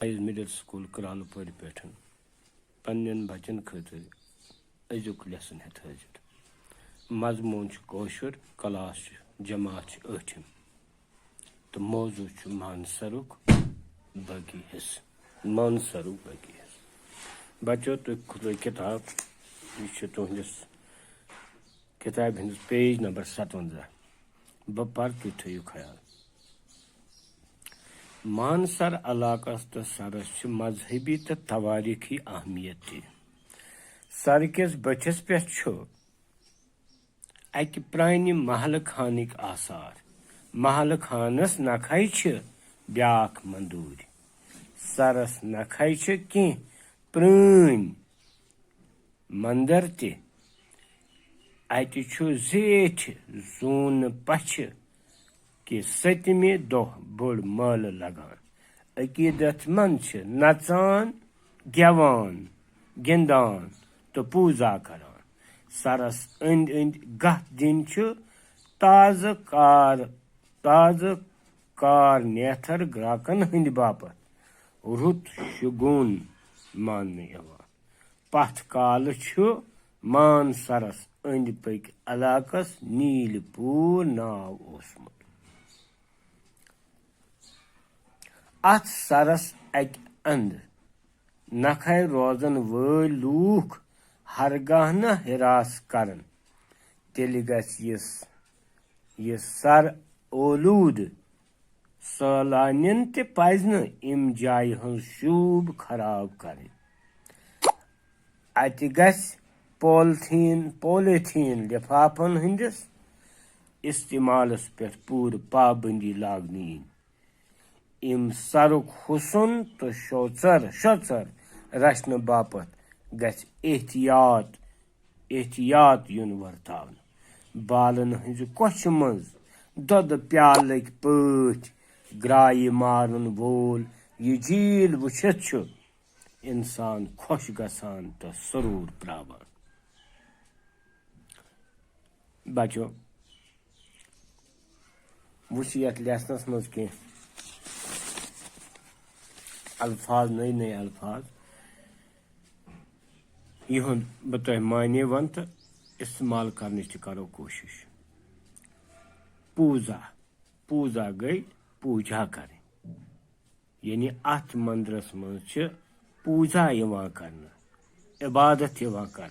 Middle school करालपुर पे पन्न बचन खतर अजुक लेसन हेत हाजिर मजमून कौशर क्लास जमात अठम तो मौजू मानसरुक बाकी हिस्स मानसरुक बाकी हिस्स बचो तुम खुलो किताब यह तुहस किताब हंस पेज नंबर 57 बह पर तुम थो ख्याल मानसर इलाकस तो सरस मजहबी तो तवारीखी अहमियत ती सर किस बचस पे अकि प्रान महल खानिक आसार महल खानस नखै ब्याख मंदूर सरस नखै कह प्रान मंदिर ते अति जेठ जून पछ कि 7वें दह बोड़ माल लगान अकीदत मंद नचान गेवान गिंदान तो पूजा करान सरस अंद अंद गह दिन ताज कार नेथर ग्राकन हंद बापत रुत शुगुन मानने पथ काल मान सरस अंद पक इलाकस नीलपूर नाव ओसमुत अथ सरस अक अंद नखै रोजन वल लूख हरगाह न हिरास करन तेल गह सर ओलूद सैलानियन ते पज न इम जाय हंस शूब खराब कर अत गस पॉलिथीन लिफाफन हंदिस इस्तेमालस पे पूर पाबंदी लागनी इम सरुक हुसन तो शोचर रचन बापत गस एहतियात युन वर्तावन बालन हंज कोश मज दद प्यालक पथ ग्राय मारन वोल यह झील वुछित इंसान खुश गसान तो सरूर प्रावान बचो वुछ यथ लेसनस मज कह अल्फाज नए अल्फाज युंद बह तुह माने वन तो इस्तेमाल करने करो कोशिश पूजा गई पूजा कर यानी अत मंदिरस मज पूजा कर इबादत कर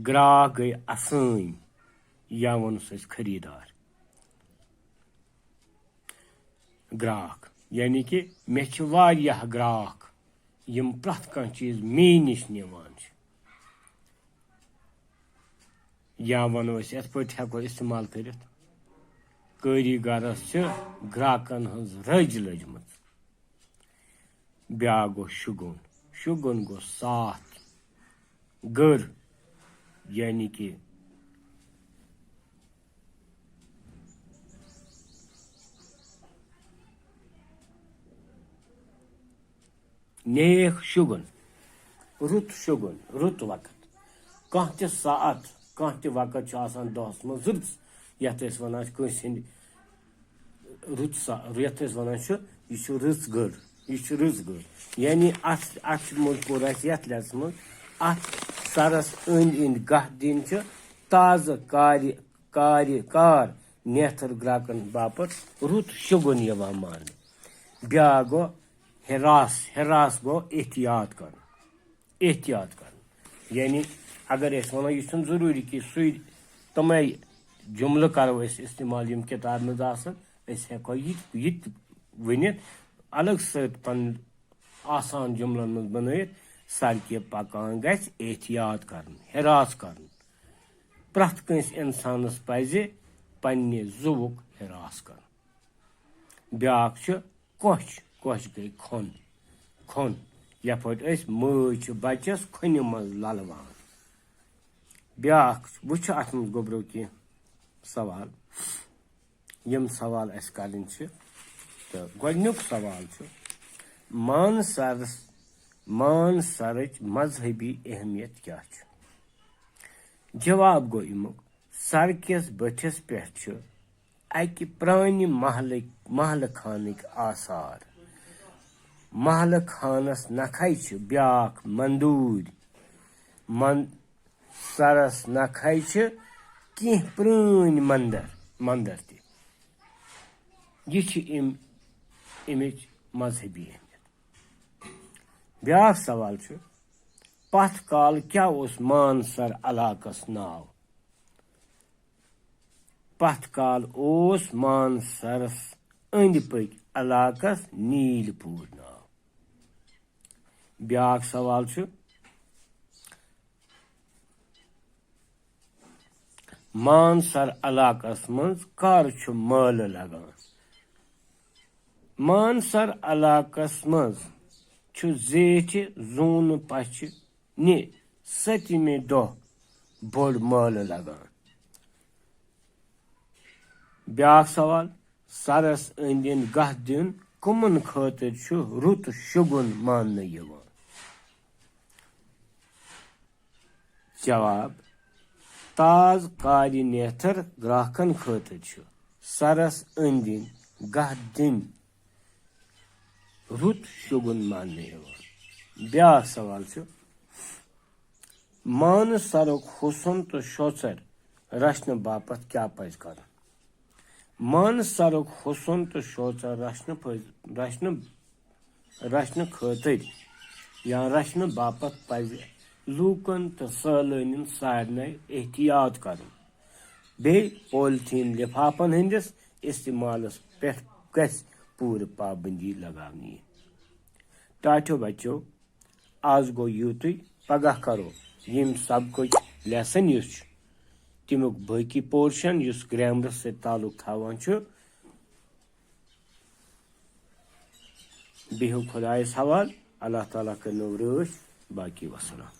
ग्राहक गई असन या वनस खरीदार ग्राहक यानी कि मे वारियाह ग्राहक यम प्रथ कह चीज मे निश निवान या वनो यथ पे हेको इस्तेमाल कर कारीगरस ग्राहकन हज रज लजम ब्या गो शुगुन गो साथ गर यानी कि नेक शुगुन रुत वक्त कह त सात कह त वक्त दहस मज रुत यथ वन कंस रुत यथ वन यह रच गर यानी अत मजकूर यथ लहस मज अत सरस अंद अंद गह दिन ताज कार नेथर ग्राकन बापत रुत शुगुन मान ब्या गो हिरास गो एहतियात कर यानी अगर वो यह जरूरी कि तमे जुमल करो इस्तेमाल यम किताब मज हेको यह वनित अलग पन आसान जुमलन मज बनत सर के पकान गस एहतियात कर हिरास कर प्रथ कंस इंसानस पज पन्ने जुवुक हिरास कर ब्याक कोश गई खोन यपट मज बचस खुन मज ललवान ब्याक वुछ अत मज गोबरो कह सवाल यम सवाल अस करन तो गोडनुक सवाल मानसरच मजहबी अहमियत क्या जवाब गो अमुक सर किस बठिस पे अकि प्रान महल खानिक आसार महल खानस नखै छ ब्याख मंदूर सरस नखै छ कह प्रून मंदर त यह अमिच मजहबी अहमियत। ब्याख सवाल छ पथ काल क्या उस मानसर इलाकस नाव। पथ काल उस मानसरस अंद पक इलाकस नीलपूर नाव। ब्याख सवाल छ मानसर इलाकस मज कर छ मेल लगान। मानसर इलाकस मज छ जेठ जून पछ नि 7वें दह बोड़ मेल लगान। ब्याख सवाल सरस अंदिन गह दिन कमन खातिर छ रुत शुगुन मानने यवान। जवाब ताज कार नेथर ग्राहकन खातिर छ सरस अंदिन गह दिन रुत शुगुन मानने यवान। ब्याख सवाल छ मानसरुक हुसन तो शोचर रचन बापत क्या पज कर। मानसरुक हुसन तो शोचर रचन खातिर या रचन बापत पज लूकन तो सैलानियन सारने एहतियात कर बे पॉलिथीन लिफाफन हंदिस इस्तेमालस पे गस पूर पाबंदी लगानी। टाठो बच्चो आज गो यूतुई पगह करो यम सब कुछ लेसन युस तमुक बाकी पोर्शन युस ग्रामरस से ताल्लुक थावान छ। बिहु खुदायस हवाल। अल्लाह ताला करनो रच बाकी वसलाम।